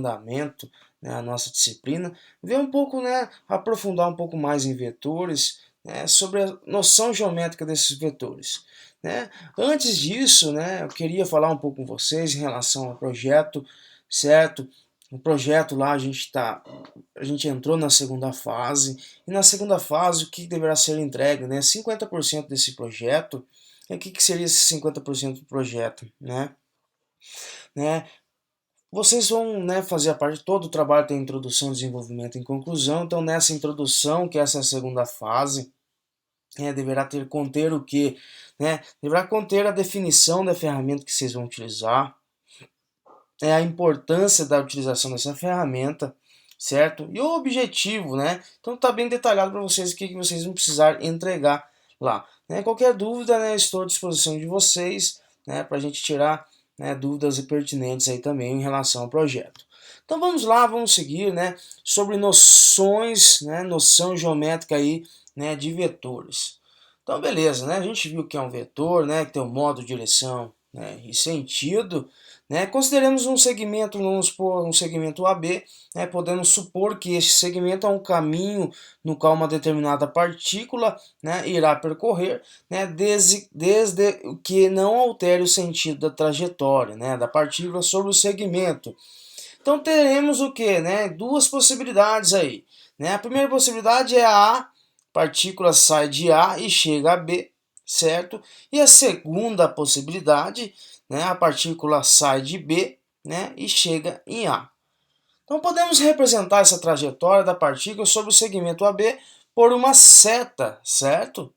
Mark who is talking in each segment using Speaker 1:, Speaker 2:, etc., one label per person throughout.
Speaker 1: fundamento, né, a nossa disciplina, ver um pouco, né, aprofundar um pouco mais em vetores, né, sobre a noção geométrica desses vetores. Né? Antes disso, né, eu queria falar um pouco com vocês em relação ao projeto, certo? O projeto lá a gente entrou na segunda fase, e na segunda fase o que deverá ser entregue, né? 50% desse projeto. E o que seria esse 50% do projeto, né? Vocês vão, né, fazer a parte, todo o trabalho tem introdução, desenvolvimento e conclusão. Então nessa introdução, que essa é a segunda fase, deverá conter o que? Né? Deverá conter a definição da ferramenta que vocês vão utilizar, a importância da utilização dessa ferramenta, certo? E o objetivo, né? Então tá bem detalhado para vocês o que vocês vão precisar entregar lá. Né? Qualquer dúvida, né, estou à disposição de vocês, né, para a gente tirar, né, dúvidas pertinentes aí também em relação ao projeto. Então vamos lá, vamos seguir, né, sobre noções, né, noção geométrica aí, né, de vetores. Então beleza, né? A gente viu que é um vetor, né, que tem um modo, direção, né, e sentido. Né? Consideremos um segmento, vamos supor um segmento AB, né? Podemos supor que este segmento é um caminho no qual uma determinada partícula, né, irá percorrer, né, desde que não altere o sentido da trajetória, né, da partícula sobre o segmento. Então teremos o que? Né? Duas possibilidades aí. Né? A primeira possibilidade é a partícula sai de A e chega a B, certo? E a segunda possibilidade, né, a partícula sai de B, né, e chega em A. Então podemos representar essa trajetória da partícula sobre o segmento AB por uma seta, certo?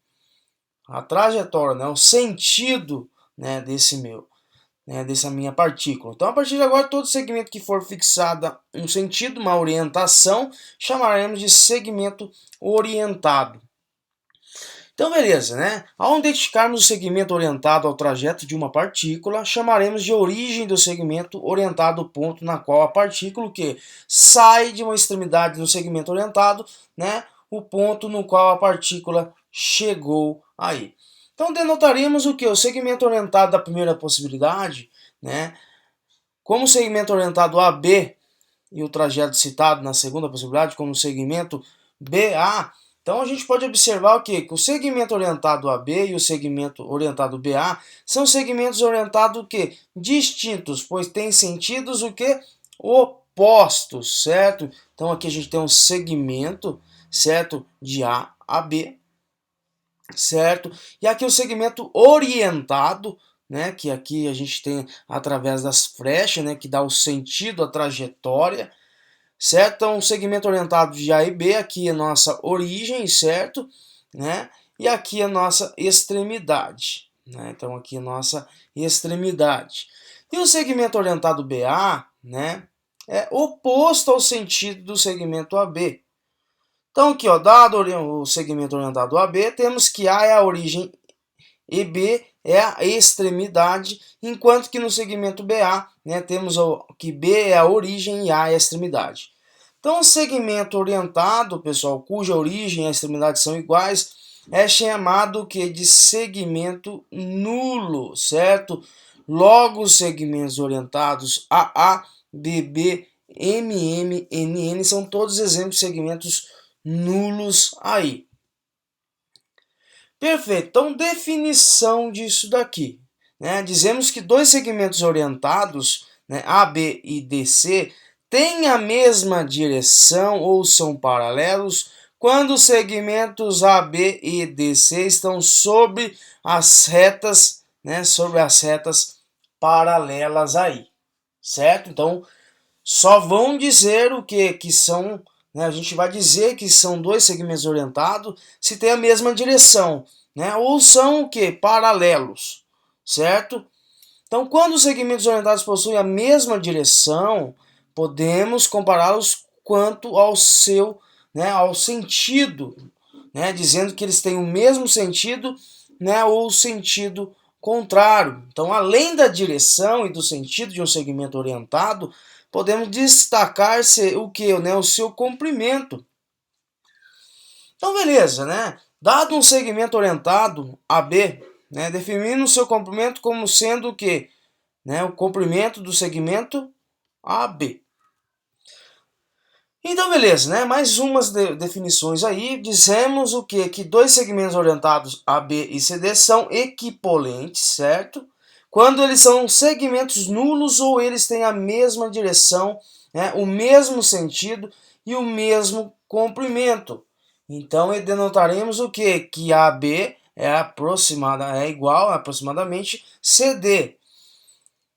Speaker 1: A trajetória, né, o sentido, né, dessa minha partícula. Então, a partir de agora, todo segmento que for fixado um sentido, uma orientação, chamaremos de segmento orientado. Então, beleza, né? Ao identificarmos o segmento orientado ao trajeto de uma partícula, chamaremos de origem do segmento orientado ao ponto na qual a partícula que sai de uma extremidade do segmento orientado, né? O ponto no qual a partícula chegou aí. Então denotaríamos o que? O segmento orientado da primeira possibilidade, né? Como o segmento orientado AB e o trajeto citado na segunda possibilidade como segmento BA, então a gente pode observar o quê? Que o segmento orientado AB e o segmento orientado BA são segmentos orientados o quê? Distintos, pois têm sentidos o quê? Opostos, certo? Então aqui a gente tem um segmento, certo? De A a B, certo? E aqui o segmento orientado, né, que aqui a gente tem através das flechas, né, que dá o sentido, a trajetória, certo? Então, um segmento orientado de A e B, aqui é a nossa origem, certo? Né? E aqui a nossa extremidade, né? Então aqui a nossa extremidade. E o segmento orientado BA, né, é oposto ao sentido do segmento AB. Então aqui, ó, dado o segmento orientado AB, temos que A é a origem e B é a extremidade, enquanto que no segmento BA, né, temos que B é a origem e A é a extremidade. Então o segmento orientado, pessoal, cuja origem e a extremidade são iguais, é chamado que de segmento nulo, certo? Logo os segmentos orientados AA, BB, MM, NN são todos exemplos de segmentos nulos aí. Perfeito, então definição disso daqui. Né? Dizemos que dois segmentos orientados, né, AB e DC, têm a mesma direção ou são paralelos quando os segmentos AB e DC estão sobre as retas, né, sobre as retas paralelas aí, certo? Então, só vão dizer o que são, né, a gente vai dizer que são dois segmentos orientados se tem a mesma direção, né, ou são o que? Paralelos, certo? Então, quando os segmentos orientados possuem a mesma direção, podemos compará-los quanto ao seu, né, ao sentido, né, dizendo que eles têm o mesmo sentido, né, ou sentido contrário. Então, além da direção e do sentido de um segmento orientado, podemos destacar o que, né, o seu comprimento. Então, beleza, né? Dado um segmento orientado AB, né, definindo o seu comprimento como sendo o que, né, o comprimento do segmento AB. Então, beleza, né? Mais umas definições aí. Dizemos o quê? Que dois segmentos orientados A, B e CD são equipolentes, certo? Quando eles são segmentos nulos ou eles têm a mesma direção, né? O mesmo sentido e o mesmo comprimento. Então, denotaremos o quê? Que AB é igual a aproximadamente CD.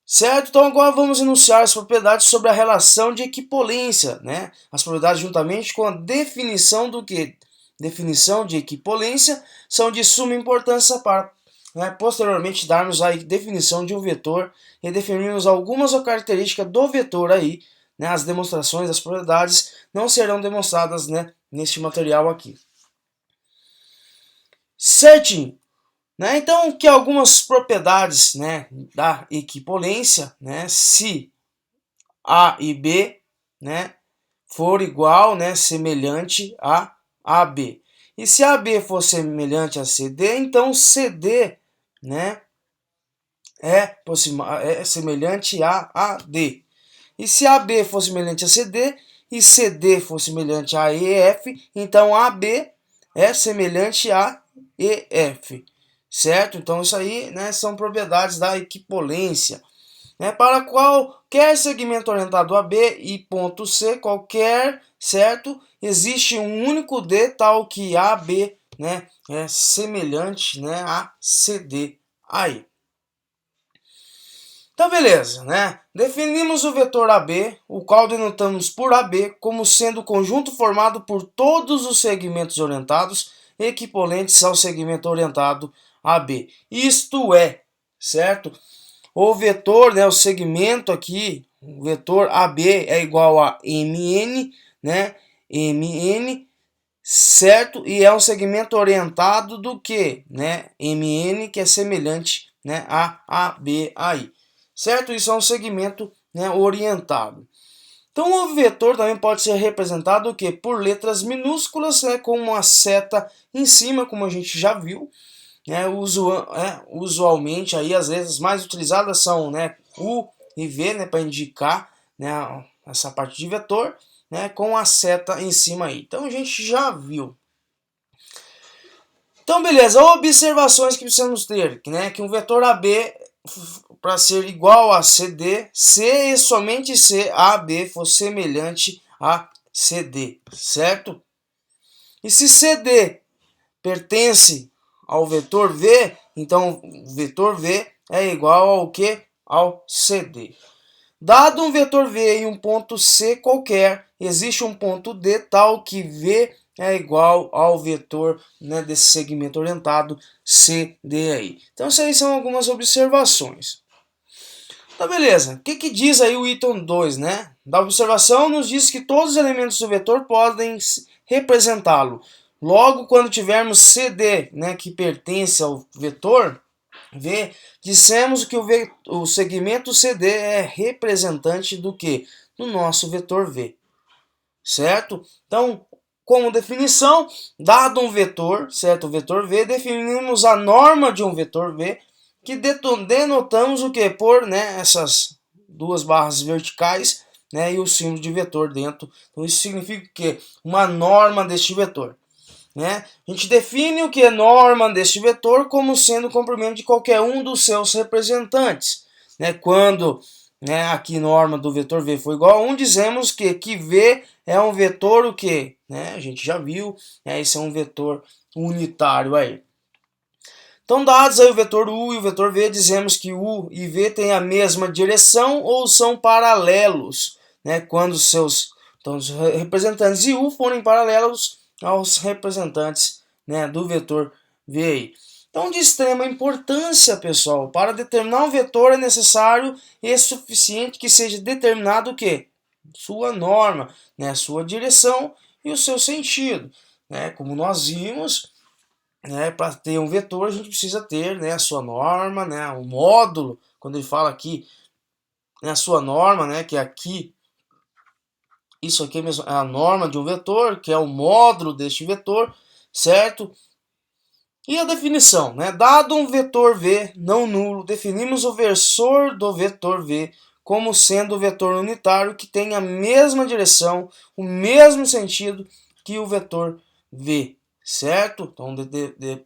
Speaker 1: Certo? Então agora vamos enunciar as propriedades sobre a relação de equipolência, né? As propriedades juntamente com a definição do que? Definição de equipolência são de suma importância para, né, posteriormente darmos a definição de um vetor e definirmos algumas características do vetor aí, né? As demonstrações das propriedades não serão demonstradas, né, neste material aqui. Certinho. Né? Então, que algumas propriedades, né, da equipolência, né, se A e B, né, for igual, né, semelhante a AB. E se AB for semelhante a CD, então CD, né, é semelhante a AD. E se AB for semelhante a CD e CD for semelhante a EF, então AB é semelhante a EF. Certo? Então isso aí, né, são propriedades da equipolência. Né, para qualquer segmento orientado a B e ponto C, qualquer, certo? Existe um único D tal que AB, né, é semelhante, né, a CD aí. Então beleza, né? Definimos o vetor AB, o qual denotamos por AB como sendo o conjunto formado por todos os segmentos orientados equipolentes ao segmento orientado AB. Isto é, certo? O vetor, né, o segmento aqui, o vetor AB é igual a MN, né? MN, certo? E é um segmento orientado do que, né? MN, que é semelhante, né, a AB aí. Certo? Isso é um segmento, né, orientado. Então o vetor também pode ser representado o quê? Por letras minúsculas, né, com uma seta em cima, como a gente já viu. Né, usualmente aí as letras mais utilizadas são, né, U e V, né, para indicar, né, essa parte de vetor, né, com a seta em cima aí. Então a gente já viu. Então beleza, observações que precisamos ter, né, que um vetor AB para ser igual a CD, se e somente se AB for semelhante a CD, certo? E se CD pertence ao vetor V, então o vetor V é igual ao que? Ao CD. Dado um vetor V e um ponto C qualquer, existe um ponto D tal que V é igual ao vetor, né, desse segmento orientado CD aí. Então, essas aí são algumas observações. Tá, beleza. O que diz aí o item 2, né? Da observação nos diz que todos os elementos do vetor podem representá-lo. Logo, quando tivermos CD, né, que pertence ao vetor V, dissemos que o segmento CD é representante do que? Do nosso vetor V. Certo? Então, como definição, dado um vetor, certo? O vetor V, definimos a norma de um vetor V, que denotamos o que? Por, né, essas duas barras verticais, né, e o símbolo de vetor dentro. Então isso significa que uma norma deste vetor. Né? A gente define o que é norma deste vetor como sendo o comprimento de qualquer um dos seus representantes. Né? Quando, né, aqui norma do vetor V for igual a 1, dizemos que V é um vetor o que? Né? A gente já viu, né? Esse é um vetor unitário aí. Então, dados aí o vetor U e o vetor V, dizemos que U e V têm a mesma direção ou são paralelos, né? Quando os representantes de U forem paralelos aos representantes, né, do vetor V aí. Então, de extrema importância, pessoal, para determinar um vetor é necessário e suficiente que seja determinado o quê? Sua norma, né, sua direção e o seu sentido. Né? Como nós vimos, né, para ter um vetor a gente precisa ter, né, a sua norma, né, o módulo, quando ele fala aqui, né, a sua norma, né, que é aqui, isso aqui mesmo é a norma de um vetor, que é o módulo deste vetor, certo? E a definição, né, dado um vetor V não nulo, definimos o versor do vetor V como sendo o vetor unitário que tem a mesma direção, o mesmo sentido que o vetor v, certo? Então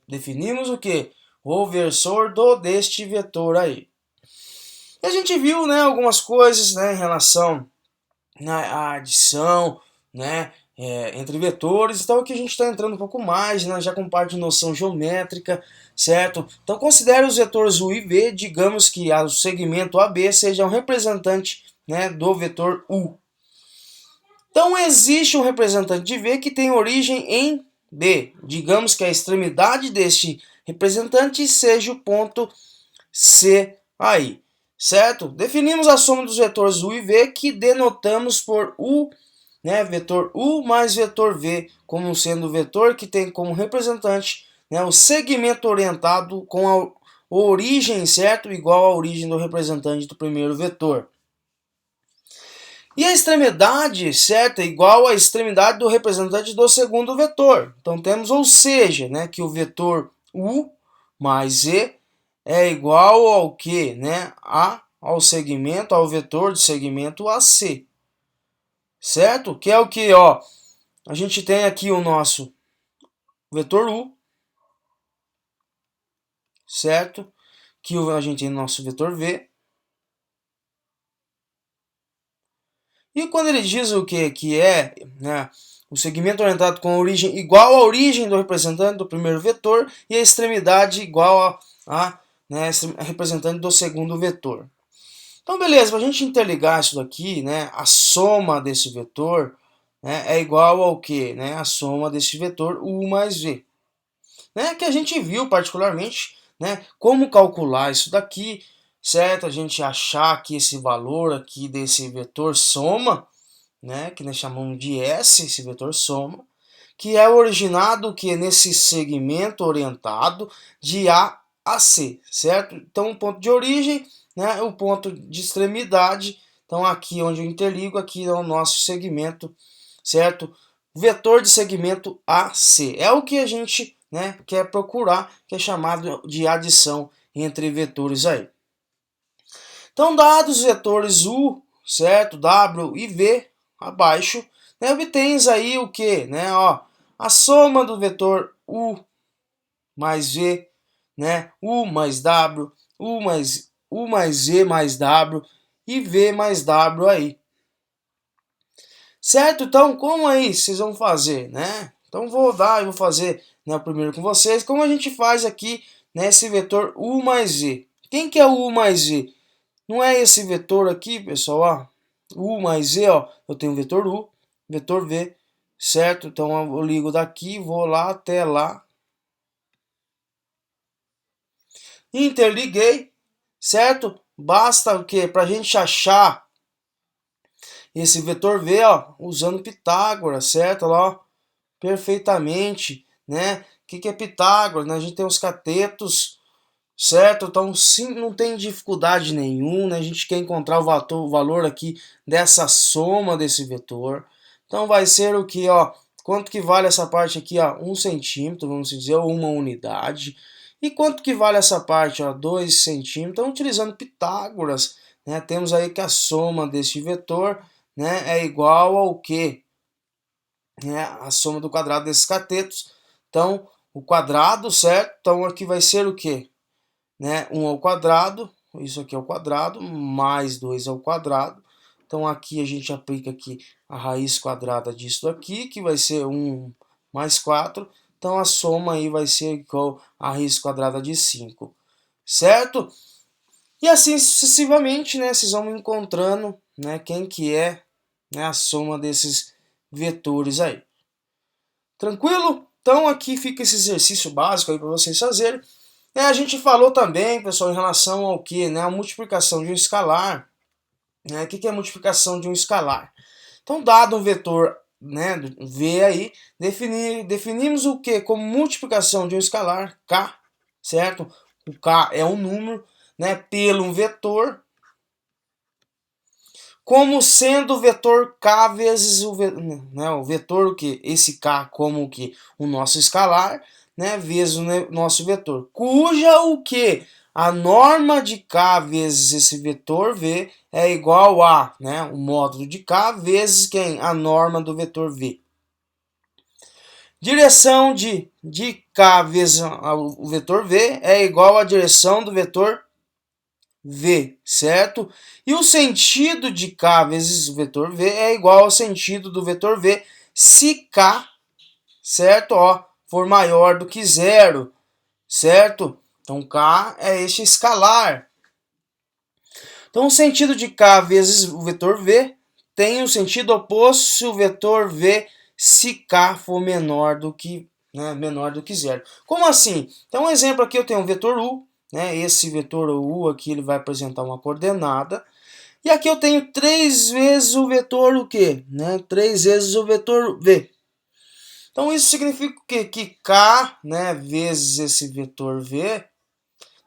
Speaker 1: definimos o que? O versor deste vetor aí. E a gente viu, né, algumas coisas, né, em relação à adição, né, entre vetores. Então aqui a gente está entrando um pouco mais, né, já com parte de noção geométrica, certo? Então considere os vetores u e v, digamos que o segmento AB seja um representante, né, do vetor u. Então existe um representante de v que tem origem em B. Digamos que a extremidade deste representante seja o ponto C aí, certo? Definimos a soma dos vetores u e v, que denotamos por u, né, vetor u mais vetor v, como sendo o vetor que tem como representante, né, o segmento orientado com a origem, certo? Igual à origem do representante do primeiro vetor. E a extremidade, certo, é igual à extremidade do representante do segundo vetor. Então temos, ou seja, né, que o vetor u mais e é igual ao que, né, ao segmento, ao vetor de segmento AC. Certo? Que é o que, ó, a gente tem aqui o nosso vetor u, certo? Que a gente tem o nosso vetor v. E quando ele diz o que é, né, o segmento orientado com a origem igual à origem do representante do primeiro vetor e a extremidade igual a né, representante do segundo vetor. Então, beleza, para a gente interligar isso daqui, né, a soma desse vetor, né, é igual ao que? Né, a soma desse vetor u mais v. Né, que a gente viu particularmente, né, como calcular isso daqui, certo? A gente achar que esse valor aqui desse vetor soma, né, que nós chamamos de S, esse vetor soma, que é originado que nesse segmento orientado de A a C, certo? Então o ponto de origem, né, o ponto de extremidade, então aqui onde eu interligo, aqui é o nosso segmento, certo? Vetor de segmento AC. É o que a gente, né, quer procurar, que é chamado de adição entre vetores aí. Então, dados os vetores U, certo, W e V abaixo, né, obtens aí o que? Né, ó, a soma do vetor U mais V, né, U mais W, U mais V mais W e V mais W aí. Certo? Então, como aí vocês vão fazer, né? Então, vou fazer, né, primeiro com vocês, como a gente faz aqui, né, esse vetor U mais V. Quem que é o U mais V? Não é esse vetor aqui, pessoal, ó, U mais V, ó, eu tenho vetor U, vetor V, certo? Então eu ligo daqui, vou lá até lá, interliguei, certo? Basta o que? Para a gente achar esse vetor V, ó, usando Pitágoras, certo? Lá, ó, perfeitamente, né? O que é Pitágoras? Né? A gente tem os catetos, certo? Então, sim, não tem dificuldade nenhuma, né? A gente quer encontrar o valor aqui dessa soma desse vetor. Então, vai ser o que, ó, quanto que vale essa parte aqui, ó, 1 centímetro, vamos dizer, ou 1 unidade. E quanto que vale essa parte, ó, 2 centímetros. Então, utilizando Pitágoras, né, temos aí que a soma deste vetor, né, é igual ao que? Né, a soma do quadrado desses catetos. Então, o quadrado, certo? Então, aqui vai ser o que? Né, 1 ao quadrado, isso aqui é o quadrado, mais 2 ao quadrado. Então aqui a gente aplica aqui a raiz quadrada disso aqui, que vai ser 1 mais 4. Então a soma aí vai ser igual a raiz quadrada de 5, certo? E assim sucessivamente, né, vocês vão encontrando, né, quem que é, né, a soma desses vetores aí. Tranquilo? Então aqui fica esse exercício básico aí para vocês fazerem. A gente falou também, pessoal, em relação ao que, né, a multiplicação de um escalar. Né, o que é a multiplicação de um escalar? Então, dado um vetor, né, V aí, definimos o que como multiplicação de um escalar, K, certo? O K é um número, né, pelo um vetor, como sendo o vetor K vezes o vetor o que? Esse K como o que? O nosso escalar, né, vezes o nosso vetor, cuja o que? a norma de K vezes esse vetor V é igual a, né, o módulo de K vezes quem? A norma do vetor V. Direção de K vezes o vetor V é igual à direção do vetor V, certo? E o sentido de K vezes o vetor V é igual ao sentido do vetor V se K, certo? Ó, for maior do que zero, certo? Então K é este escalar. Então o sentido de K vezes o vetor V tem o sentido oposto se o vetor V se K for menor do que, né, menor do que zero. Como assim? Então um exemplo aqui eu tenho um vetor U, né, esse vetor U aqui ele vai apresentar uma coordenada. E aqui eu tenho 3 vezes o vetor o quê? Né, 3 vezes o vetor V. Então isso significa o quê? Que K, né, vezes esse vetor V,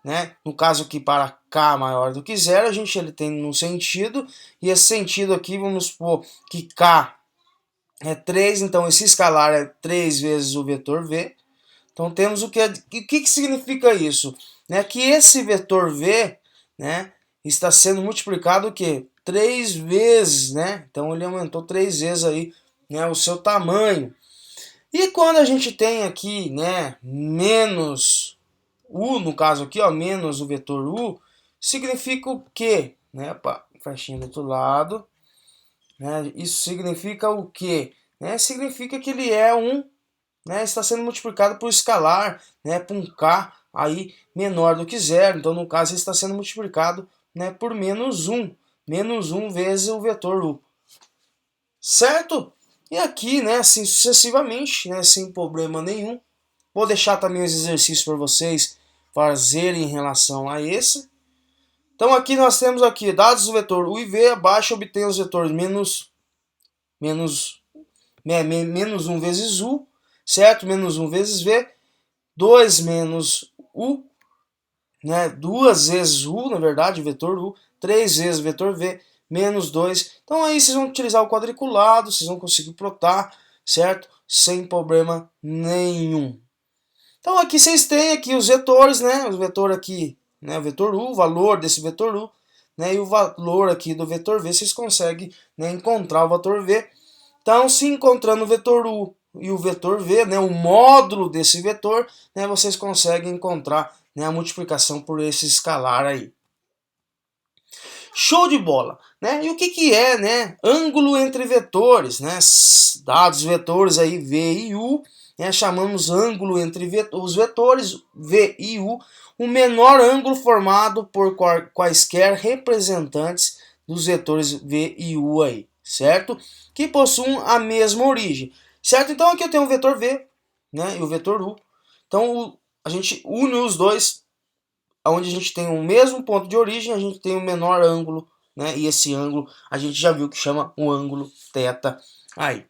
Speaker 1: né? No caso aqui para K maior do que zero, a gente ele tem um sentido, e esse sentido aqui, vamos supor que K é 3, então esse escalar é 3 vezes o vetor V. Então temos o que significa isso? Né? Que esse vetor V, né, está sendo multiplicado o quê? 3 vezes, né? Então ele aumentou 3 vezes aí, né, o seu tamanho. E quando a gente tem aqui, né, menos U, no caso aqui, ó, menos o vetor U, significa o quê? Né, opa, flechinha do outro lado. Né, isso significa o quê? Né, significa que ele é né, está sendo multiplicado por escalar, né, por um K aí menor do que zero. Então, no caso, ele está sendo multiplicado, né, por menos 1. Menos 1 vezes o vetor U. Certo? E aqui, né, assim sucessivamente, né, sem problema nenhum. Vou deixar também os exercícios para vocês fazerem em relação a esse. Então aqui nós temos aqui dados do vetor U e V, abaixo obtém os vetores menos 1 vezes U, certo? Menos 1 vezes V, 2 menos U, né? 2 vezes U, na verdade, o vetor U, 3 vezes o vetor V, menos 2. Então aí vocês vão utilizar o quadriculado, vocês vão conseguir plotar, certo? Sem problema nenhum. Então aqui vocês têm aqui os vetores, né? O vetor aqui, né? O vetor U, o valor desse vetor U, né? E o valor aqui do vetor V, vocês conseguem, né, encontrar o vetor V. Então, se encontrando o vetor U e o vetor V, né, o módulo desse vetor, né, vocês conseguem encontrar, né, a multiplicação por esse escalar aí. Show de bola, né? E o que é, né, ângulo entre vetores, né? Dados vetores aí V e U, né, chamamos ângulo entre os vetores V e U, o menor ângulo formado por quaisquer representantes dos vetores V e U aí, certo? Que possuem a mesma origem, certo? Então aqui eu tenho o vetor V, né, e o vetor U. Então a gente une os dois, onde a gente tem o mesmo ponto de origem, a gente tem o menor ângulo, né? E esse ângulo a gente já viu que chama o ângulo θ aí.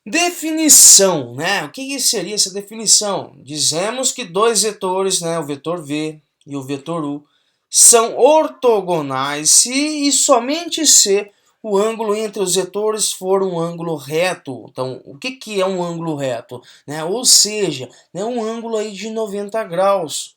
Speaker 1: Definição, né? O que seria essa definição? Dizemos que dois vetores, né, o vetor V e o vetor U, são ortogonais se e somente se o ângulo entre os vetores for um ângulo reto. Então, o que é um ângulo reto? Né? Ou seja, né, um ângulo aí de 90 graus.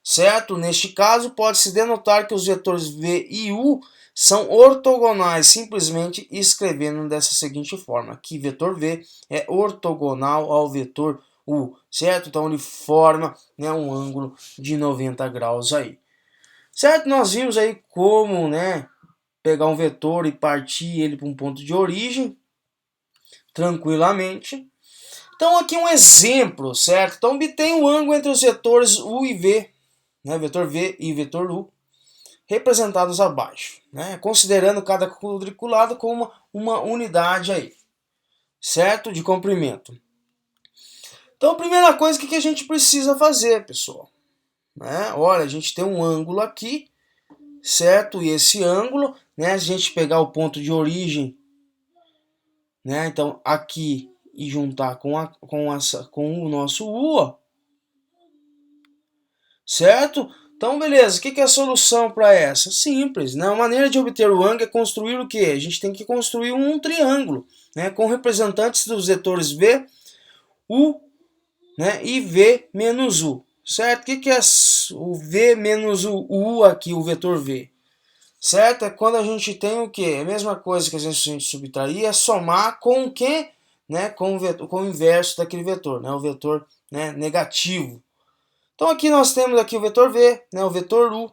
Speaker 1: Certo? Neste caso, pode-se denotar que os vetores V e U são ortogonais, simplesmente escrevendo dessa seguinte forma, que vetor V é ortogonal ao vetor U, certo? Então ele forma, né, um ângulo de 90 graus aí. Certo? Nós vimos aí como, né, pegar um vetor e partir ele para um ponto de origem, tranquilamente. Então aqui um exemplo, certo? Então obtém o ângulo entre os vetores U e V, né, vetor V e vetor U, representados abaixo, né, considerando cada quadriculado como uma unidade aí, certo? De comprimento. Então, a primeira coisa que a gente precisa fazer, pessoal, né? Olha, a gente tem um ângulo aqui, certo? E esse ângulo, né, a gente pegar o ponto de origem, né? Então, aqui e juntar com o nosso U, ó, certo? Então, beleza, o que é a solução para essa? Simples, né? A maneira de obter o ângulo é construir o quê? A gente tem que construir um triângulo, né? Com representantes dos vetores V, U, né? E V menos U. certo? O que é o V menos o U aqui, o vetor V? Certo? É quando a gente tem o quê? A mesma coisa que a gente subtrair, é somar com o quê? Né? Com o inverso daquele vetor, né? O vetor, né, negativo. Então aqui nós temos aqui o vetor V, né? O vetor U.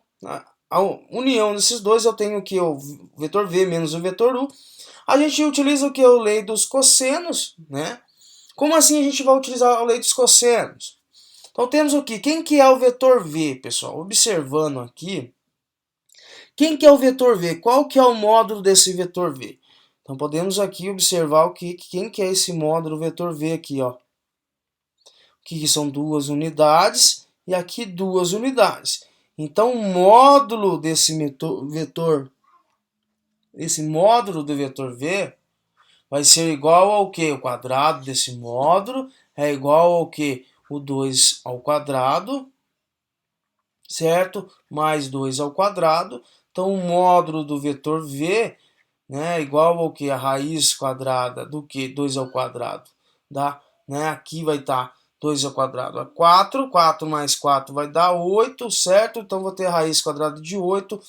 Speaker 1: A união desses dois eu tenho aqui o vetor V menos o vetor U. A gente utiliza o que? A lei dos cossenos, né? Como assim a gente vai utilizar a lei dos cossenos? Então temos o que? Quem que é o vetor V, pessoal? Observando aqui, quem que é o vetor V? Qual que é o módulo desse vetor V? Então podemos aqui observar quem que é esse módulo vetor V aqui, ó. Que são duas unidades e aqui duas unidades. Então o módulo desse vetor, esse módulo do vetor V vai ser igual ao que? O quadrado desse módulo é igual ao que? O 2 ao quadrado, certo? Mais 2 ao quadrado. Então o módulo do vetor V, né, é igual ao que? A raiz quadrada do que? 2 ao quadrado. Dá, né? Aqui vai estar 2 ao quadrado a 4. 4 mais 4 vai dar 8, certo? Então vou ter a raiz quadrada de 8.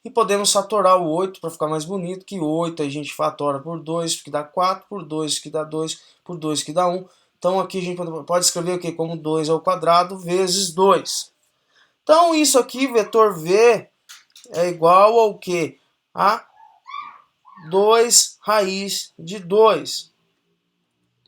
Speaker 1: E podemos fatorar o 8 para ficar mais bonito, que 8 a gente fatora por 2, que dá 4, por 2, que dá 2, por 2, que dá 1. Então aqui a gente pode escrever o que? Como 2 ao quadrado vezes 2. Então isso aqui, vetor V, é igual ao que? A 2 raiz de 2.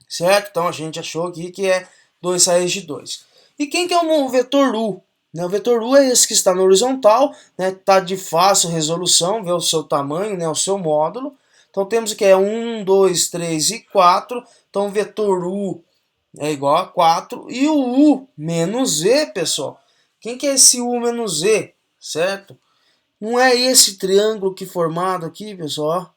Speaker 1: Certo? Então a gente achou aqui que é 2 raiz de 2. E quem que é o vetor U? O vetor U é esse que está na horizontal, está de fácil resolução, vê o seu tamanho, o seu módulo. Então temos que é 1, 2, 3 e 4. Então o vetor U é igual a 4. E o U menos Z, pessoal. Quem que é esse U menos Z? Certo? Não é esse triângulo que formado aqui, pessoal?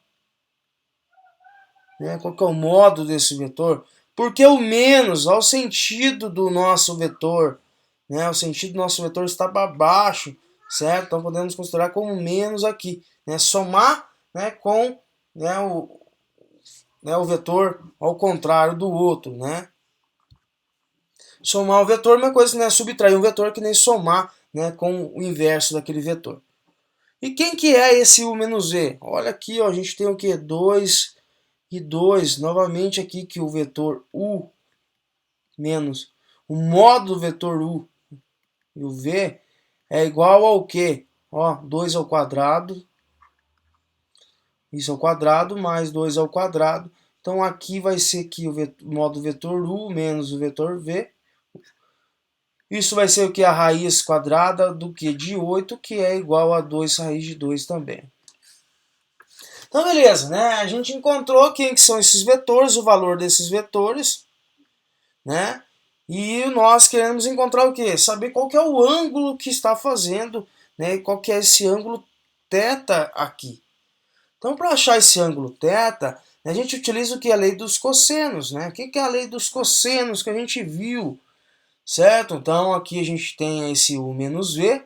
Speaker 1: Qual que é o modo desse vetor? Porque o menos, ao sentido do nosso vetor, o sentido do nosso vetor está para baixo, certo? Então podemos considerar como menos aqui, somar, com, o vetor ao contrário do outro, Somar o vetor é uma coisa, subtrair um vetor que nem somar, com o inverso daquele vetor. E quem que é esse U menos Z? Olha aqui, ó, a gente tem o que? 2 e 2, novamente aqui que o vetor U menos o módulo do vetor U e o V é igual ao que? Ó, 2 ao quadrado, isso ao quadrado, mais 2 ao quadrado. Então aqui vai ser que o módulo vetor U menos o vetor V. Isso vai ser o que? A raiz quadrada do que? De 8, que é igual a 2 raiz de 2 também. Então beleza, A gente encontrou quem que são esses vetores, o valor desses vetores, E nós queremos encontrar o quê? Saber qual que é o ângulo que está fazendo, Qual que é esse ângulo θ aqui. Então, para achar esse ângulo θ, a gente utiliza o que? A lei dos cossenos, O que é a lei dos cossenos que a gente viu, certo? Então, aqui a gente tem esse U menos V,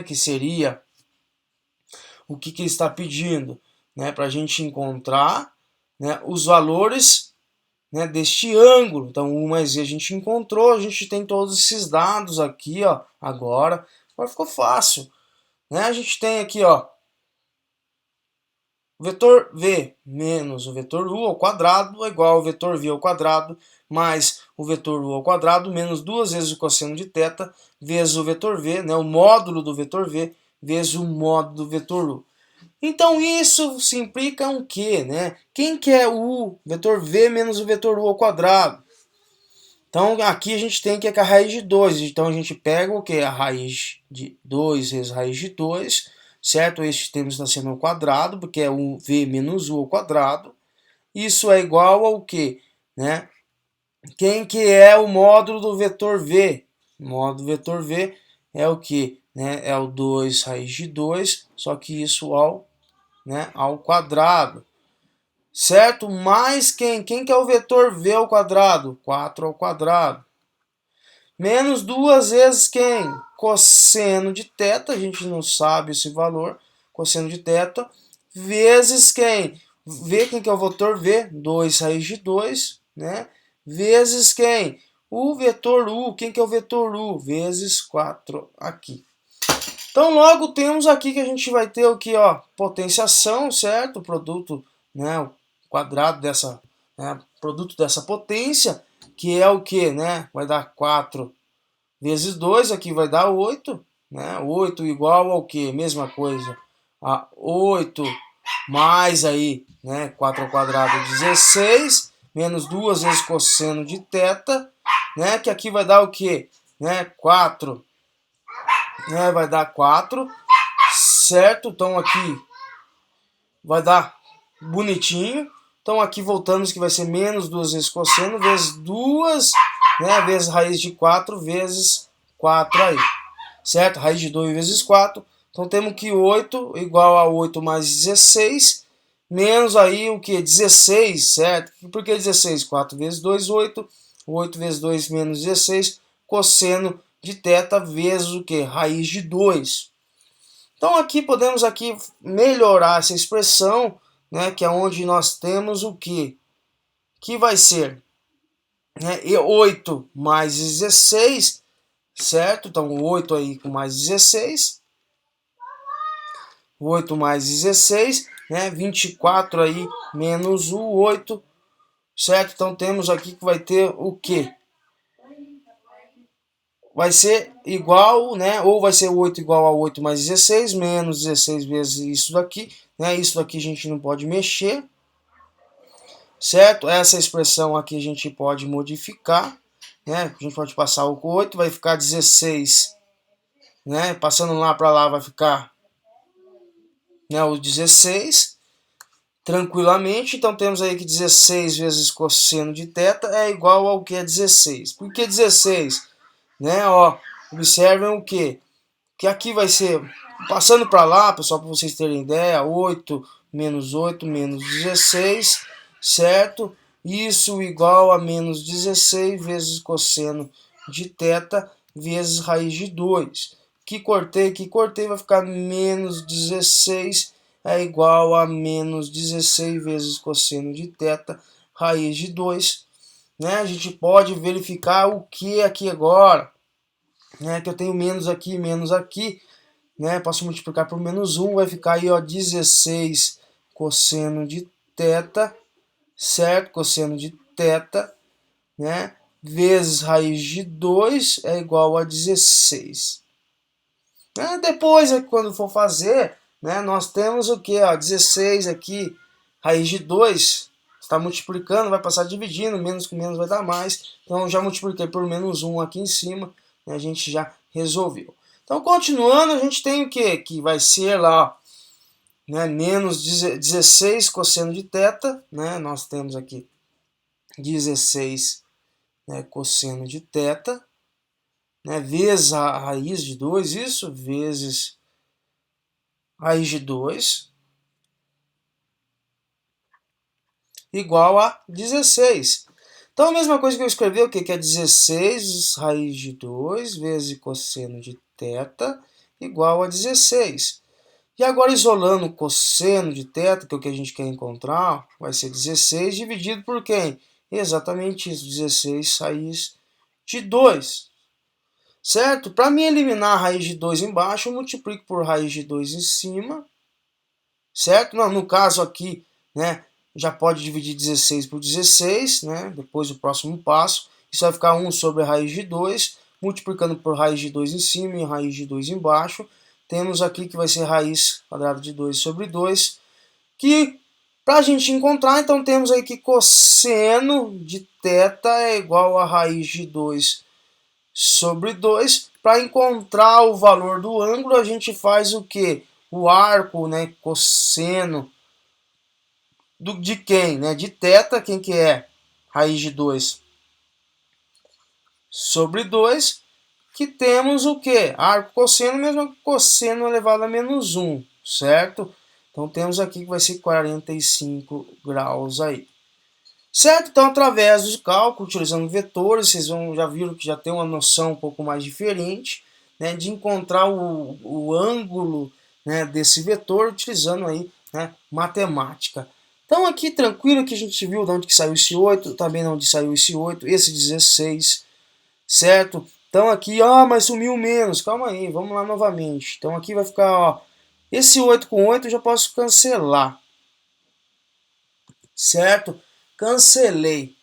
Speaker 1: Que seria o que ele está pedindo, para a gente encontrar, os valores, deste ângulo. Então, U mais V a gente encontrou, a gente tem todos esses dados aqui, ó, agora ficou fácil. A gente tem aqui, ó, o vetor V menos o vetor U ao quadrado é igual ao vetor V ao quadrado mais o vetor U ao quadrado menos 2 vezes o cosseno de θ vezes o vetor V, o módulo do vetor V vezes o módulo do vetor U. Então isso se implica um quê, Quem que é o vetor V menos o vetor U ao quadrado? Então aqui a gente tem que é a raiz de 2. Então a gente pega o que? A raiz de 2 vezes a raiz de 2, certo? Este termo está sendo ao quadrado, porque é o V menos U ao quadrado. Isso é igual ao que, Quem que é o módulo do vetor V? O módulo do vetor V é o que? É o 2 raiz de 2, só que isso ao quadrado. Certo? Mais quem? Quem que é o vetor V ao quadrado? 4 ao quadrado. Menos 2 vezes quem? Cosseno de θ, a gente não sabe esse valor. Cosseno de θ. Vezes quem? V, quem que é o vetor V? 2 raiz de 2, Vezes quem? o vetor u. Quem que é o vetor u? Vezes 4 aqui. Então logo temos aqui que a gente vai ter o que, ó, potenciação, certo? O produto, né, o quadrado dessa, né, produto dessa potência, que é o que, né? Vai dar 4 vezes 2, aqui vai dar 8, né? 8 igual ao que? Mesma coisa. A 8 mais aí, né, 4 ao quadrado 16, menos 2 vezes cosseno de θ, né, que aqui vai dar o que? Né, 4, né, vai dar 4, certo? Então aqui vai dar bonitinho. Então aqui voltamos que vai ser menos 2 vezes cosseno, vezes 2, né, vezes raiz de 4, vezes 4 aí, certo? Raiz de 2 vezes 4. Então temos que 8 igual a 8 mais 16, menos aí o que? 16, certo? Por que 16? 4 vezes 2, 8. 8 vezes 2 menos 16, cosseno de θ vezes o que? Raiz de 2. Então aqui podemos aqui melhorar essa expressão, né, que é onde nós temos o que? Que vai ser, né, 8 mais 16, certo? Então 8 aí com mais 16. 8 mais 16, né? 24 aí menos o 8, certo? Então temos aqui que vai ter o quê? Vai ser igual, né? Ou vai ser 8 igual a 8 mais 16, menos 16 vezes isso daqui, né? Isso daqui a gente não pode mexer, certo? Essa expressão aqui a gente pode modificar, né? A gente pode passar o 8, vai ficar 16, né? Passando lá para lá vai ficar, né, o 16, tranquilamente. Então temos aí que 16 vezes cosseno de θ é igual ao que é 16. Por que 16? Né, ó, observem o que? Que aqui vai ser, passando para lá, pessoal, para vocês terem ideia, 8 menos 16, certo? Isso igual a menos 16 vezes cosseno de θ vezes raiz de 2. Que cortei, vai ficar menos 16 é igual a menos 16 vezes cosseno de θ raiz de 2. Né? A gente pode verificar o que aqui agora, né? Que eu tenho menos aqui, né? Posso multiplicar por menos 1, vai ficar aí, ó, 16 cosseno de θ, certo? Cosseno de θ, né? Vezes raiz de 2 é igual a 16. Depois, quando for fazer, né, nós temos o que? 16 aqui, raiz de 2, está multiplicando, vai passar dividindo, menos com menos vai dar mais. Então, eu já multipliquei por menos 1 aqui em cima, né, a gente já resolveu. Então, continuando, a gente tem o que? Que vai ser lá, né, menos 16 cosseno de θ, né, nós temos aqui 16, né, cosseno de θ, né, vezes a raiz de 2, isso, vezes raiz de 2, igual a 16. Então a mesma coisa que eu escrevi, o que? Que é 16 raiz de 2 vezes cosseno de θ igual a 16. E agora isolando o cosseno de θ, que é o que a gente quer encontrar, vai ser 16 dividido por quem? Exatamente isso, 16 raiz de 2. Certo? Para me eliminar a raiz de 2 embaixo, eu multiplico por raiz de 2 em cima. Certo? Não, no caso aqui, né, já pode dividir 16 por 16, né? Depois o próximo passo, isso vai ficar 1 sobre a raiz de 2, multiplicando por raiz de 2 em cima e raiz de 2 embaixo. Temos aqui que vai ser raiz quadrada de 2 sobre 2, que para a gente encontrar, então temos aí que cosseno de θ é igual a raiz de 2 sobre 2. Para encontrar o valor do ângulo, a gente faz o que? O arco, né, cosseno de quem? Né? De θ, quem que é? Raiz de 2 sobre 2, que temos o que? Arco cosseno, mesmo cosseno elevado a menos 1, certo? Então temos aqui que vai ser 45 graus aí. Certo? Então, através do cálculo, utilizando vetores, vocês já viram que já tem uma noção um pouco mais diferente, né, de encontrar o ângulo, né, desse vetor utilizando aí, né, matemática. Então aqui tranquilo que a gente viu de onde que saiu esse 8, também de onde saiu esse 8, esse 16, certo? Então aqui, ó, mas sumiu menos, calma aí, vamos lá novamente. Então aqui vai ficar, ó, esse 8 com 8 eu já posso cancelar, certo? Cancelei,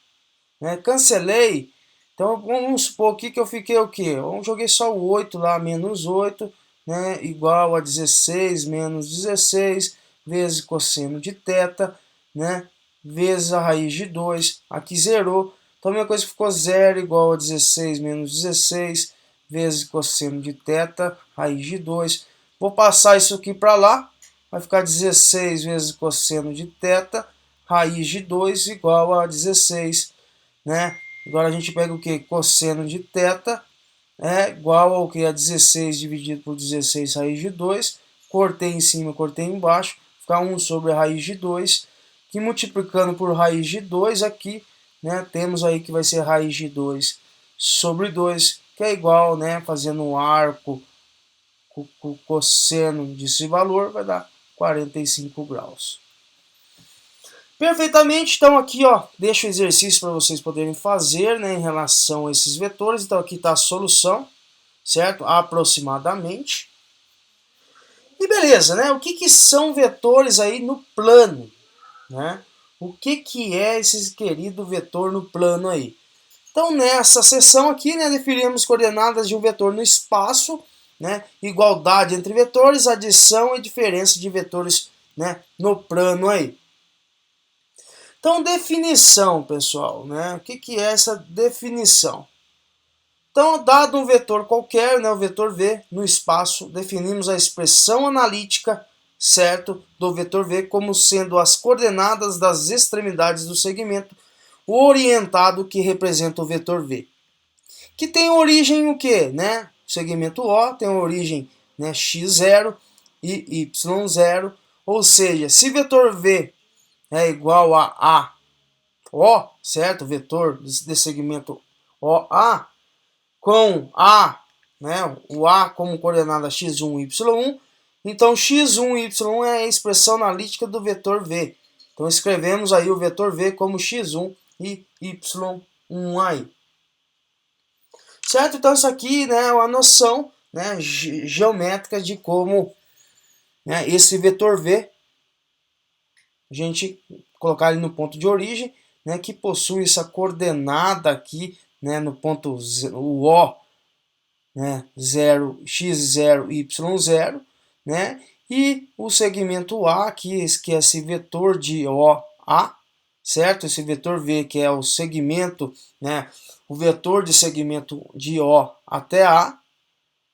Speaker 1: né? Cancelei, então vamos supor aqui que eu fiquei o quê? Eu joguei só o 8 lá, menos 8, né? Igual a 16 menos 16 vezes cosseno de θ, né? Vezes a raiz de 2, aqui zerou. Então a mesma coisa ficou zero igual a 16 menos 16 vezes cosseno de θ, raiz de 2. Vou passar isso aqui para lá, vai ficar 16 vezes cosseno de θ, raiz de 2 igual a 16, né? Agora a gente pega o que? Cosseno de θ é igual ao que? A 16 dividido por 16 raiz de 2. Cortei em cima, cortei embaixo. Fica 1 sobre a raiz de 2. Que multiplicando por raiz de 2 aqui, né? Temos aí que vai ser raiz de 2 sobre 2, que é igual, né? Fazendo um arco com o cosseno desse valor, vai dar 45 graus. Perfeitamente, então aqui ó, deixo o exercício para vocês poderem fazer, né, em relação a esses vetores. Então aqui está a solução, certo? Aproximadamente. E beleza, né? O que são vetores aí no plano, né? O que é esse querido vetor no plano aí? Então nessa seção aqui, né, definimos coordenadas de um vetor no espaço, né? Igualdade entre vetores, adição e diferença de vetores, né, no plano aí. Então, definição, pessoal, né? O que é essa definição? Então, dado um vetor qualquer, né, o vetor V, no espaço, definimos a expressão analítica, certo, do vetor V como sendo as coordenadas das extremidades do segmento orientado que representa o vetor V. Que tem origem o quê? Né? O segmento O tem origem, né, x0 e y0, ou seja, se vetor V é igual a O, certo? Vetor desse segmento OA, com A, né? O A como coordenada x1, y1. Então, x1 e y1 é a expressão analítica do vetor V. Então, escrevemos aí o vetor V como x1 e y1 aí. Certo? Então, isso aqui, né, é uma noção, né, geométrica de como, né, esse vetor V, a gente colocar ele no ponto de origem, né, que possui essa coordenada aqui, né, no ponto o O, né, 0, x0, y0, né, e o segmento A, que é esse vetor de OA, certo? Esse vetor V, que é o segmento, né, o vetor de segmento de O até A,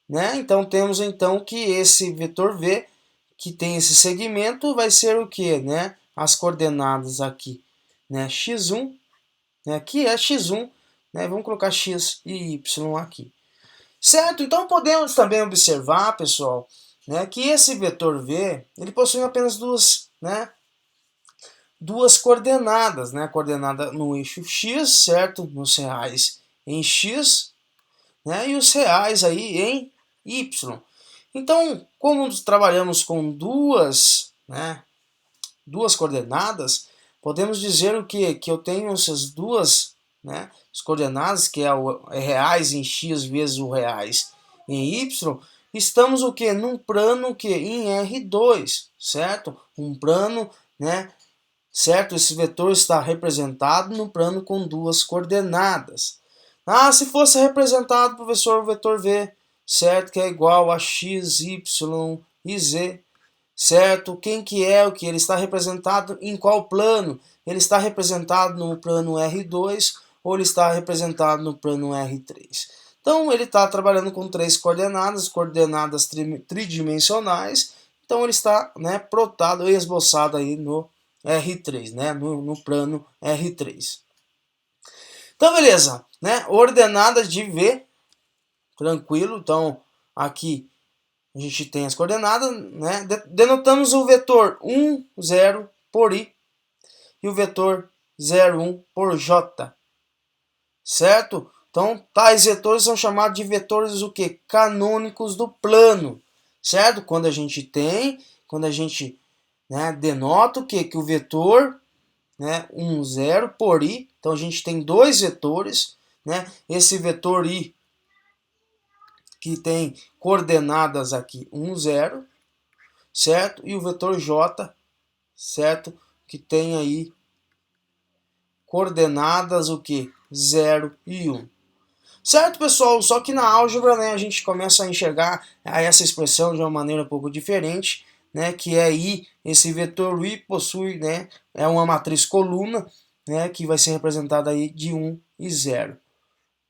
Speaker 1: né? Então temos então que esse vetor V, que tem esse segmento, vai ser o que, né? As coordenadas aqui, né, x1, né, que é x1, né, vamos colocar x e y aqui. Certo? Então podemos também observar, pessoal, né, que esse vetor V, ele possui apenas duas, né, duas coordenadas, né, coordenada no eixo x, certo? Nos reais em x, né, e os reais aí em y. Então, como trabalhamos com duas, né, duas coordenadas, podemos dizer o que? Que eu tenho essas duas, né, as coordenadas, que é o reais em x vezes o reais em y, estamos o que? Num plano que em R2, certo? Um plano, né, certo? Esse vetor está representado no plano com duas coordenadas. Ah, se fosse representado, professor, o vetor V, certo? Que é igual a x, y e z, certo? Quem que é o que? Ele está representado em qual plano? Ele está representado no plano R2 ou ele está representado no plano R3? Então, ele está trabalhando com três coordenadas, coordenadas tridimensionais. Então, ele está, né, plotado e esboçado aí no R3, né, no plano R3. Então, beleza, né? Ordenadas de V, tranquilo. Então, aqui a gente tem as coordenadas, né? Denotamos o vetor 1, 0 por I e o vetor 0, 1 por J, certo? Então, tais vetores são chamados de vetores o que? Canônicos do plano, certo? Quando a gente, né, denota o que? Que o vetor, né, 1, 0 por I, então a gente tem dois vetores, né, esse vetor I, que tem coordenadas aqui 1, 0, certo? E o vetor J, certo? Que tem aí coordenadas o que? 0 e 1. Certo, pessoal? Só que na álgebra, né, a gente começa a enxergar essa expressão de uma maneira um pouco diferente, né, que é I, esse vetor I possui, né, é uma matriz coluna, né, que vai ser representada aí de 1 e 0,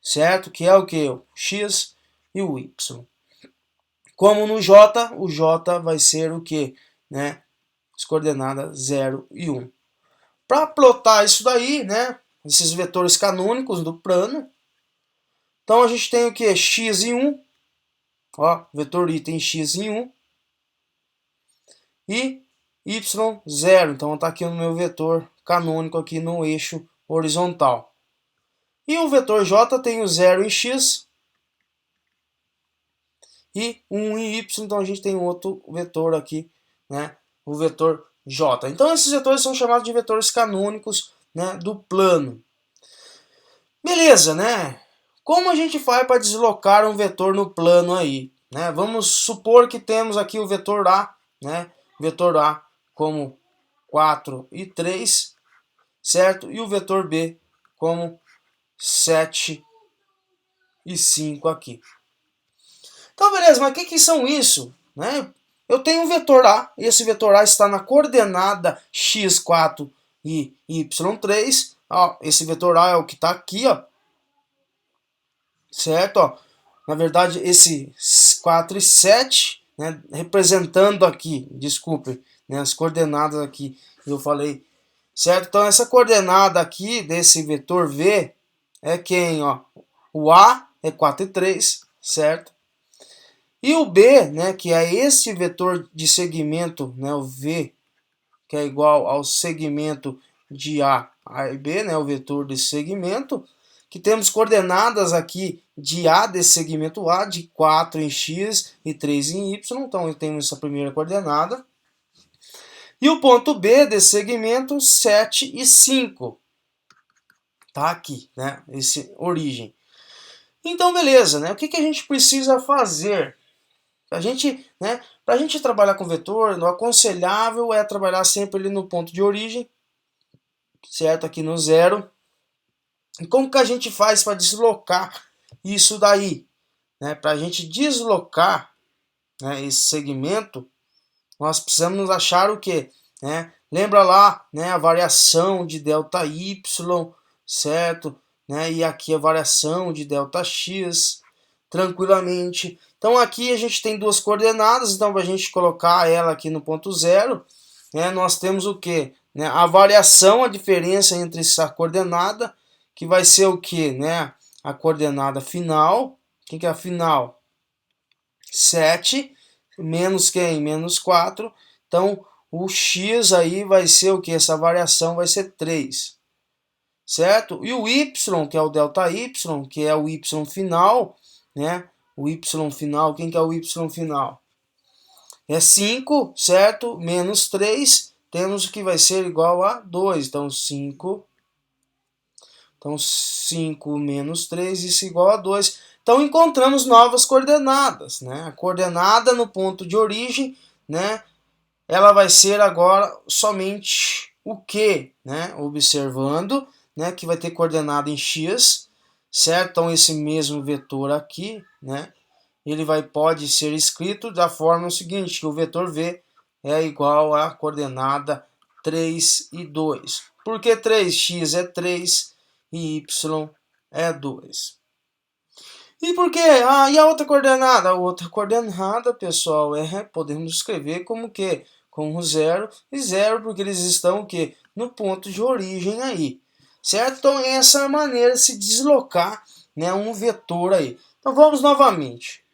Speaker 1: certo? Que é o que? O X e o Y. Como no J, o J vai ser o que? Né, as coordenadas 0 e 1. Para plotar isso daí, né, esses vetores canônicos do plano, então a gente tem o que? X em 1, ó, vetor I tem X em 1, e Y 0, então está aqui no meu vetor canônico aqui no eixo horizontal. E o vetor J tem o 0 em X e 1 em Y, então a gente tem outro vetor aqui, né, o vetor J. Então esses vetores são chamados de vetores canônicos, né, do plano. Beleza, né? Como a gente faz para deslocar um vetor no plano aí? Né? Vamos supor que temos aqui o vetor A, né? Vetor A como 4 e 3, certo? E o vetor B como 7 e 5 aqui. Então, beleza, mas o que são isso? Né? Eu tenho um vetor A, e esse vetor A está na coordenada x4 e y3. Ó, esse vetor A é o que está aqui, ó, certo? Ó, na verdade, esse 4 e 7, né, representando aqui, desculpe, né, as coordenadas aqui, eu falei, certo? Então, essa coordenada aqui desse vetor V é quem? Ó? O A é 4 e 3, certo? E o B, né, que é esse vetor de segmento, né, o V, que é igual ao segmento de A e B, né, o vetor de segmento, que temos coordenadas aqui de A desse segmento A, de 4 em X e 3 em Y, então temos essa primeira coordenada. E o ponto B desse segmento, 7 e 5. Tá aqui, né, esse origem. Então, beleza, né, o que a gente precisa fazer? A gente, né, para a gente trabalhar com vetor, o aconselhável é trabalhar sempre ali no ponto de origem, certo? Aqui no 0. E como que a gente faz para deslocar isso daí? Né? Para a gente deslocar, né, esse segmento, nós precisamos achar o quê? Né? Lembra lá, né, a variação de ΔY, certo? Né? E aqui a variação de ΔX, tranquilamente. Então aqui a gente tem duas coordenadas, então para a gente colocar ela aqui no ponto 0, né, nós temos o quê? Né, a variação, a diferença entre essa coordenada, que vai ser o quê? Né, a coordenada final. Quem que é a final? 7, menos quem? Menos 4. Então o x aí vai ser o que? Essa variação vai ser 3. Certo? E o y, que é o ΔY, que é o y final, né? O y final, quem que é o y final? É 5, certo? Menos 3, temos que vai ser igual a 2. Então 5 menos 3, isso é igual a 2. Então encontramos novas coordenadas, né? A coordenada no ponto de origem, né? Ela vai ser agora somente o Q, né? Observando, né, que vai ter coordenada em x, certo? Então esse mesmo vetor aqui, né, ele pode ser escrito da forma seguinte, que o vetor V é igual a coordenada 3 e 2. Por que 3? X é 3 e Y é 2. E por quê? E a outra coordenada? A outra coordenada, pessoal, podemos escrever como que? Como 0 e 0, porque eles estão o quê? No ponto de origem aí. Certo? Então essa é a maneira de se deslocar, né, um vetor aí. Então vamos novamente.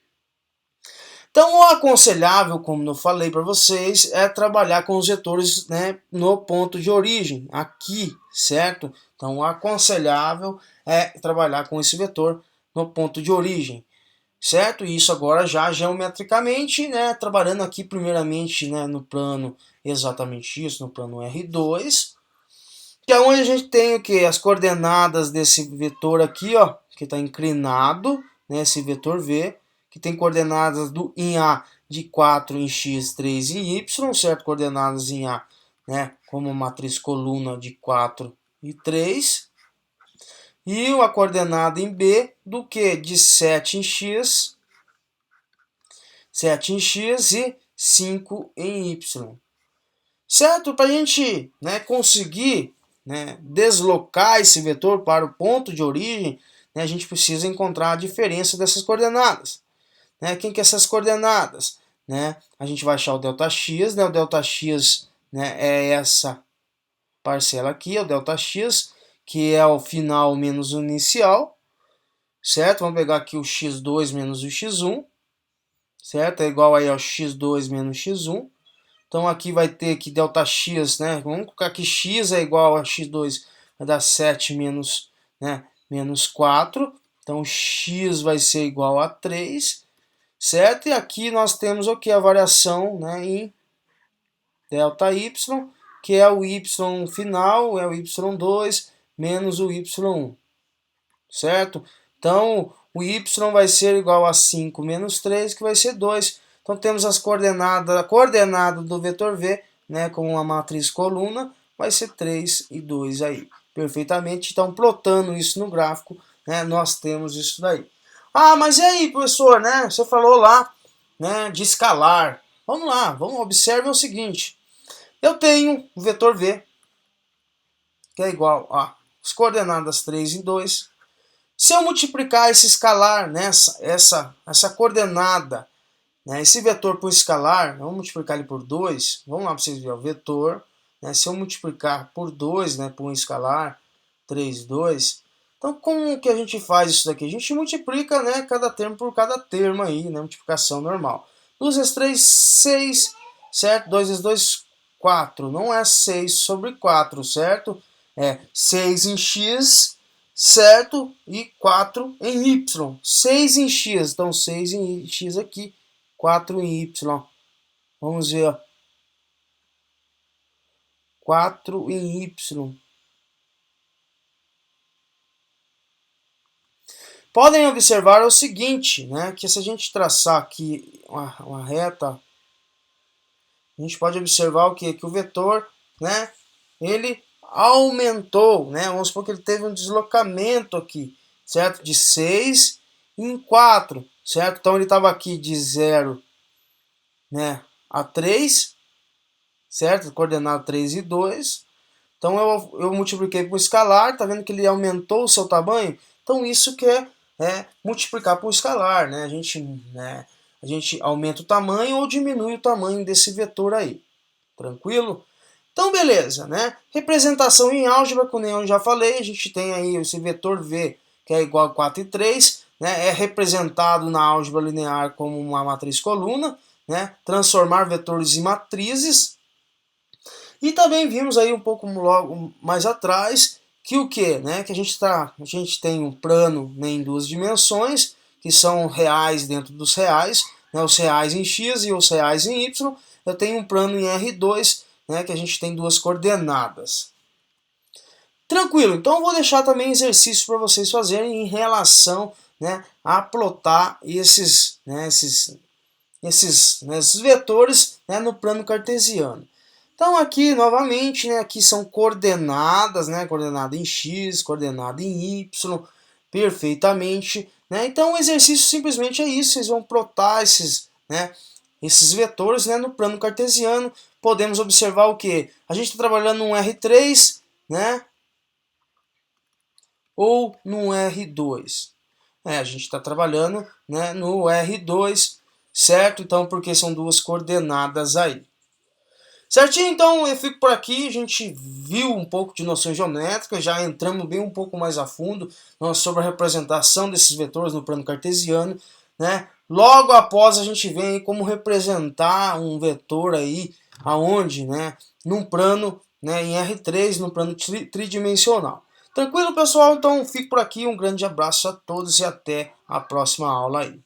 Speaker 1: Então o aconselhável, como eu falei para vocês, é trabalhar com os vetores, né, no ponto de origem, aqui, certo? Então o aconselhável é trabalhar com esse vetor no ponto de origem, certo? E isso agora já geometricamente, né, trabalhando aqui primeiramente, né, no plano exatamente isso, no plano R2, que é onde a gente tem o que? As coordenadas desse vetor aqui, ó, porque está inclinado, né, esse vetor V, que tem coordenadas em A de 4 em X, 3 em Y, certo? Coordenadas em A, né, como matriz coluna de 4 e 3. E a coordenada em B do que? De 7 em X, 7 em X e 5 em Y. Certo? Para a gente, né, conseguir, né, deslocar esse vetor para o ponto de origem, né, a gente precisa encontrar a diferença dessas coordenadas. Né? Quem que é essas coordenadas? Né? A gente vai achar o ΔX, né? O ΔX, né, é essa parcela aqui, é o ΔX, que é o final menos o inicial, certo? Vamos pegar aqui o x2 menos o x1, certo? É igual aí ao x2 menos x1. Então aqui vai ter que ΔX, né? Vamos colocar que x é igual a x2, vai dar 7 menos, né, menos 4. Então x vai ser igual a 3, certo? E aqui nós temos o que? A variação, né, em ΔY, que é o y final, é o y2 menos o y1, certo? Então o y vai ser igual a 5 menos 3, que vai ser 2. Então temos as coordenadas, a coordenada do vetor V, né, com uma matriz coluna, vai ser 3 e 2 aí. Perfeitamente, então plotando isso no gráfico, né, nós temos isso daí. Ah, mas e aí, professor, né, você falou lá, né, de escalar. Vamos lá, vamos observe o seguinte. Eu tenho o vetor V, que é igual a as coordenadas 3 e 2. Se eu multiplicar esse escalar, né, essa coordenada, né, esse vetor por escalar, vamos multiplicar ele por 2, vamos lá para vocês verem, o vetor, né, se eu multiplicar por 2, né, por um escalar, 3, 2, então como que a gente faz isso daqui? A gente multiplica, né, cada termo por cada termo aí, né, multiplicação normal. 2 vezes 3, 6, certo? 2 vezes 2, 4, não é 6 sobre 4, certo? É 6 em x, certo? E 4 em y. 6 em x, então 6 em x aqui, 4 em y. Vamos ver, ó. 4 em y. Podem observar o seguinte, né? Que se a gente traçar aqui uma reta, a gente pode observar o quê? Que o vetor, né? Ele aumentou, né? Vamos supor que ele teve um deslocamento aqui, certo? De 6 em 4, certo? Então ele estava aqui de 0, né, a 3, certo? Coordenada 3 e 2. Então eu multipliquei por escalar, tá vendo que ele aumentou o seu tamanho? Então isso que é multiplicar por escalar, né? A gente aumenta o tamanho ou diminui o tamanho desse vetor aí. Tranquilo? Então beleza, né? Representação em álgebra, como eu já falei, a gente tem aí esse vetor V, que é igual a 4 e 3, né? É representado na álgebra linear como uma matriz coluna, né? Transformar vetores em matrizes. E também vimos aí um pouco logo mais atrás que o que, né? Que a gente tem um plano, né, em duas dimensões, que são reais dentro dos reais, né, os reais em x e os reais em y. Eu tenho um plano em R2, né, que a gente tem duas coordenadas. Tranquilo, então eu vou deixar também exercícios para vocês fazerem em relação, né, a plotar esses vetores, né, no plano cartesiano. Então aqui novamente, né, aqui são coordenadas, né, coordenada em x, coordenada em y, perfeitamente, né? Então o exercício simplesmente é isso, vocês vão plotar esses vetores, né, no plano cartesiano. Podemos observar o que? A gente está trabalhando num R3, né, ou num R2. A gente está trabalhando, né, no R2, certo? Então porque são duas coordenadas aí. Certinho? Então eu fico por aqui, a gente viu um pouco de noções geométricas, já entramos bem um pouco mais a fundo sobre a representação desses vetores no plano cartesiano, né? Logo após a gente vem como representar um vetor aí, aonde, né? Num plano, né, em R3, no plano tridimensional. Tranquilo, pessoal? Então fico por aqui, um grande abraço a todos e até a próxima aula aí.